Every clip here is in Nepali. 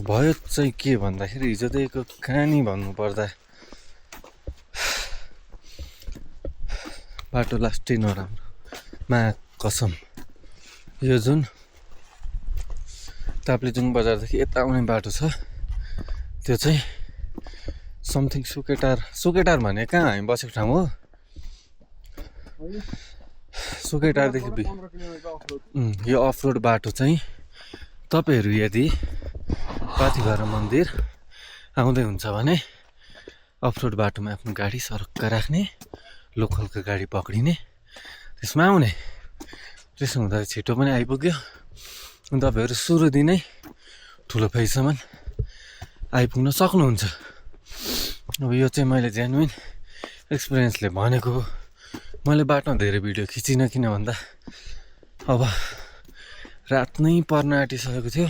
भयो चाहिँ के भन्दाखेरि हिजोदेखिको कहानी भन्नुपर्दा बाटो लास्टै नराम्रो मा कसम। यो जुन ताप्लेजुङ बजारदेखि यता आउने बाटो छ त्यो चाहिँ समथिङ सुकेटार भने कहाँ हामी बसेको ठाउँ हो। सुकेटारदेखि यो अफ रोड बाटो चाहिँ तपाईँहरू यदि पाथिभरा मन्दिर आउँदै हुन्छ भने अफ रोड बाटोमा आफ्नो गाडी सरक्क राख्ने, लोकलको गाडी पक्रिने, त्यसमा आउने। त्यसो हुँदा छिटो पनि आइपुग्यो अनि तपाईँहरू सुरु दिनै ठुलो फाइसम्म आइपुग्न सक्नुहुन्छ। अब यो चाहिँ मैले जेन्युइन एक्सपिरियन्सले भनेको हो। मैले बाटोमा धेरै भिडियो खिचिनँ किन भन्दा अब रात नै पर्न आँटिसकेको थियो।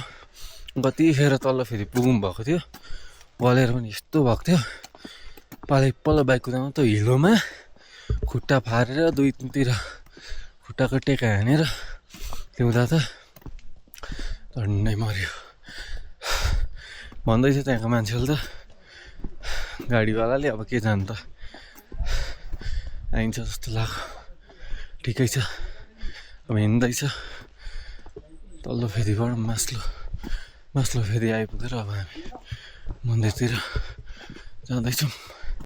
कतिखेर तल फेरि पुगौँ भएको थियो, गलेर पनि यस्तो भएको थियो। पल्लो बाइक कुदाउनु त हिलोमा खुट्टा फारेर दुईतिर खुट्टाको टेका हानेर हिउँदा त झन्डै मऱ्यो भन्दैछ त्यहाँको मान्छेले त। गाडीवालाले अब के जान्छ त, आइन्छ जस्तो लाग्यो। ठिकै छ, अब हिँड्दैछ तल्लो फेदीबाट मास्लो फेदी आइपुगेर अब हामी मन्दिरतिर जाँदैछौँ।